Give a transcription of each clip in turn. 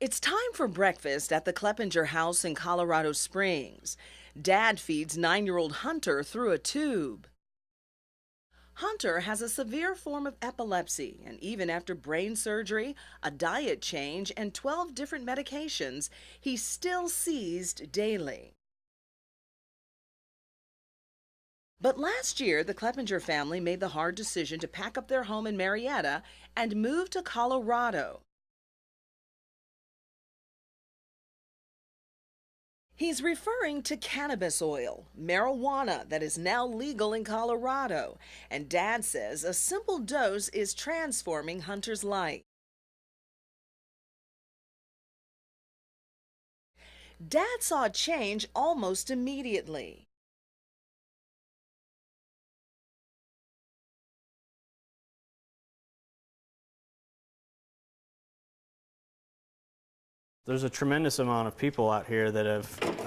It's time for breakfast at the Kleppinger house in Colorado Springs. Dad feeds 9-year-old Hunter through a tube. Hunter has a severe form of epilepsy, and even after brain surgery, a diet change, and 12 different medications, he's still seized daily. But last year, the Kleppinger family made the hard decision to pack up their home in Marietta and move to Colorado. He's referring to cannabis oil, marijuana that is now legal in Colorado, and Dad says a simple dose is transforming Hunter's life. Dad saw a change almost immediately. There's a tremendous amount of people out here that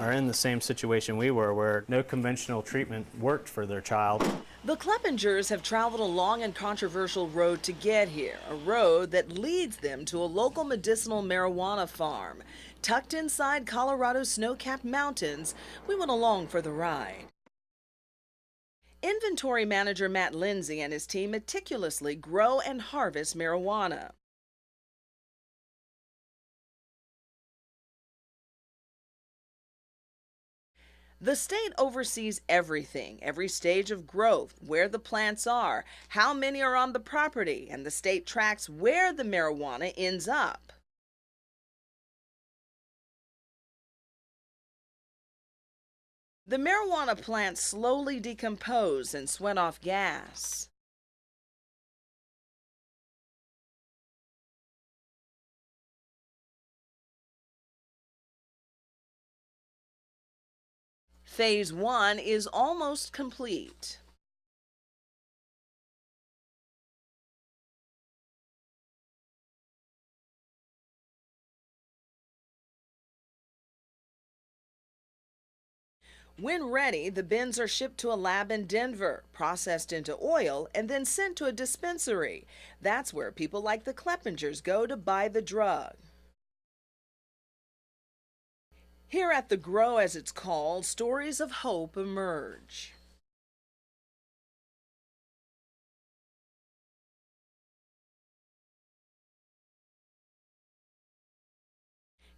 are in the same situation we were, where no conventional treatment worked for their child. The Kleppingers have traveled a long and controversial road to get here, a road that leads them to a local medicinal marijuana farm. Tucked inside Colorado's snow-capped mountains, we went along for the ride. Inventory manager Matt Lindsay and his team meticulously grow and harvest marijuana. The state oversees everything, every stage of growth, where the plants are, how many are on the property, and the state tracks where the marijuana ends up. The marijuana plants slowly decompose and sweat off gas. Phase 1 is almost complete. When ready, the bins are shipped to a lab in Denver, processed into oil, and then sent to a dispensary. That's where people like the Kleppingers go to buy the drug. Here at the Grow, as it's called, stories of hope emerge.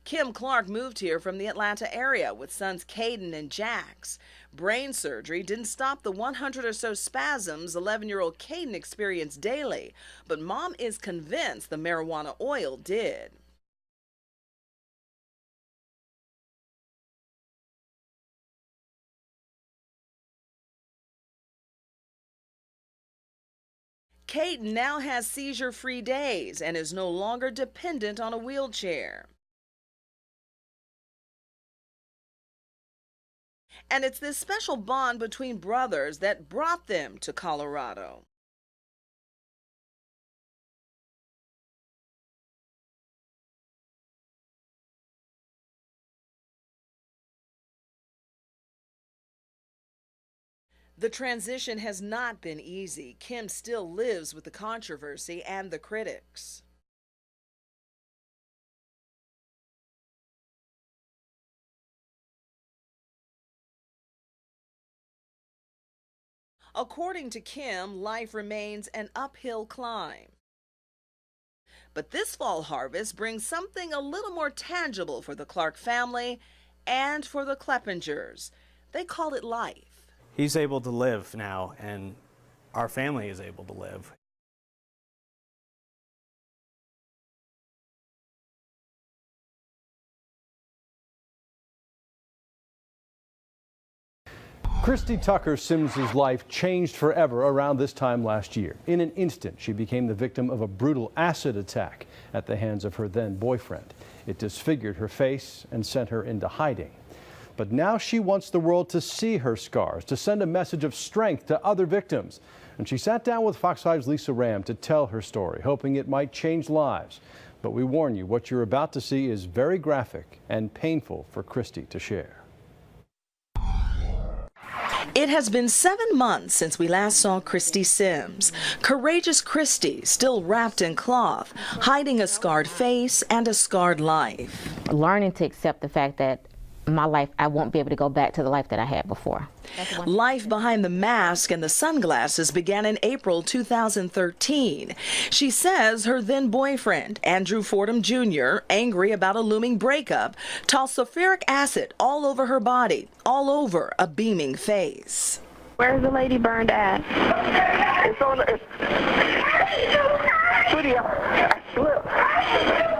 Kim Clark moved here from the Atlanta area with sons Caden and Jax. Brain surgery didn't stop the 100 or so spasms 11-year-old Caden experienced daily, but Mom is convinced the marijuana oil did. Caden now has seizure-free days and is no longer dependent on a wheelchair. And it's this special bond between brothers that brought them to Colorado. The transition has not been easy. Kim still lives with the controversy and the critics. According to Kim, life remains an uphill climb. But this fall harvest brings something a little more tangible for the Clark family and for the Kleppingers. They call it life. He's able to live now, and our family is able to live. Christy Tucker Sims's life changed forever around this time last year. In an instant, she became the victim of a brutal acid attack at the hands of her then boyfriend. It disfigured her face and sent her into hiding. But now she wants the world to see her scars, to send a message of strength to other victims. And she sat down with Fox 5's Lisa Rayam to tell her story, hoping it might change lives. But we warn you, what you're about to see is very graphic and painful for Christy to share. It has been 7 months since we last saw Christy Sims. Courageous Christy, still wrapped in cloth, hiding a scarred face and a scarred life. Learning to accept the fact that my life, I won't be able to go back to the life that I had before. Life behind the mask and the sunglasses began in April 2013. She says her then boyfriend, Andrew Fordham Jr., angry about a looming breakup, tossed sulfuric acid all over her body, all over a beaming face. Where's the lady burned at? It's on the studio. I slipped.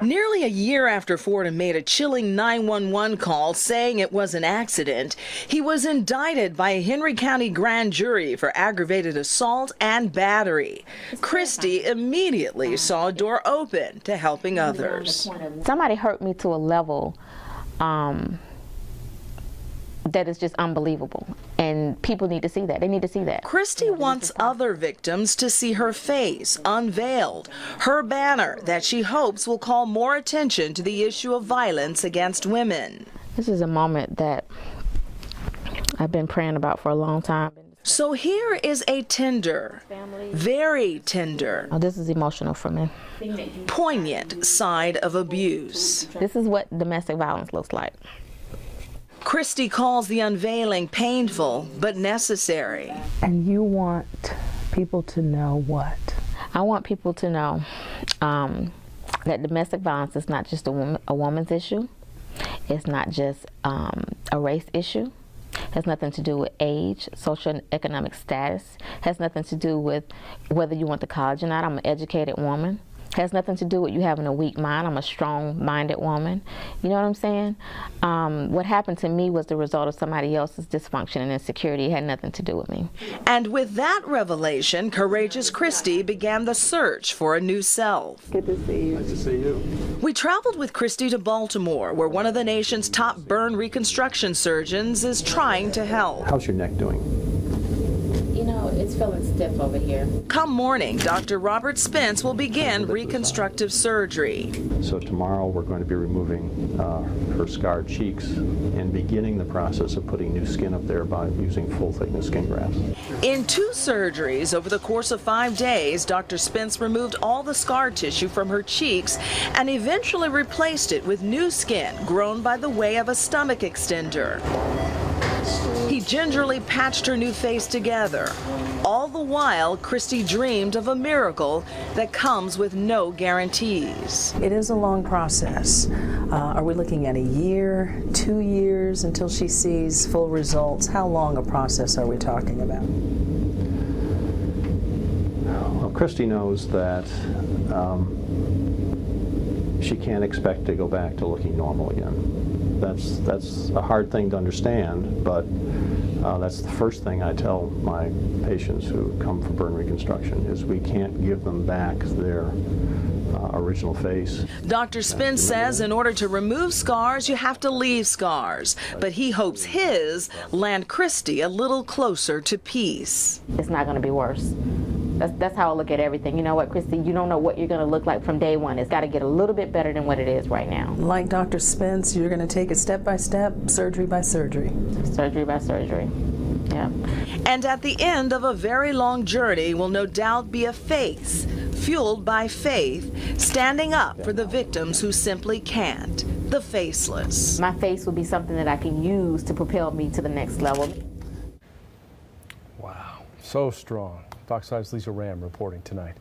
Nearly a year after Fordham made a chilling 911 call saying it was an accident, he was indicted by a Henry County grand jury for aggravated assault and battery. Christy immediately saw a door open to helping others. Somebody hurt me to a level that is just unbelievable, and people need to see that. They need to see that. Christy wants other victims to see her face unveiled, her banner that she hopes will call more attention to the issue of violence against women. This is a moment that I've been praying about for a long time. So here is a tender, very tender, Oh, this is emotional for me. poignant side of abuse. This is what domestic violence looks like. Christy calls the unveiling painful but necessary. And you want people to know what? I want people to know that domestic violence is not just a woman's issue. It's not just a race issue. It has nothing to do with age, social and economic status. It has nothing to do with whether you went to college or not. I'm an educated woman. It has nothing to do with you having a weak mind. I'm a strong-minded woman. You know what I'm saying? What happened to me was the result of somebody else's dysfunction and insecurity. It had nothing to do with me. And with that revelation, Courageous Christy began the search for a new self. Good to see you. Nice to see you. We traveled with Christy to Baltimore, where one of the nation's top burn reconstruction surgeons is trying to help. How's your neck doing? You know, it's feeling stiff over here. Come morning, Dr. Robert Spence will begin reconstructive surgery. So tomorrow we're going to be removing her scarred cheeks and beginning the process of putting new skin up there by using full thickness skin grafts. In 2 surgeries over the course of 5 days, Dr. Spence removed all the scar tissue from her cheeks and eventually replaced it with new skin grown by the way of a stomach extender. He gingerly patched her new face together. All the while, Christy dreamed of a miracle that comes with no guarantees. It is a long process. Are we looking at a year, 2 years until she sees full results? How long a process are we talking about? Well, Christy knows that she can't expect to go back to looking normal again. That's a hard thing to understand, but that's the first thing I tell my patients who come for burn reconstruction is we can't give them back their original face. Dr. Spence says in order to remove scars, you have to leave scars, but he hopes his land Christy a little closer to peace. It's not going to be worse. That's how I look at everything. You know what, Christy? You don't know what you're going to look like from day one. It's got to get a little bit better than what it is right now. Like Dr. Spence, you're going to take it step by step, surgery by surgery. Surgery by surgery. Yeah. And at the end of a very long journey will no doubt be a face, fueled by faith, standing up for the victims who simply can't, the faceless. My face will be something that I can use to propel me to the next level. Wow, so strong. Fox 5's Lisa Rayam reporting tonight.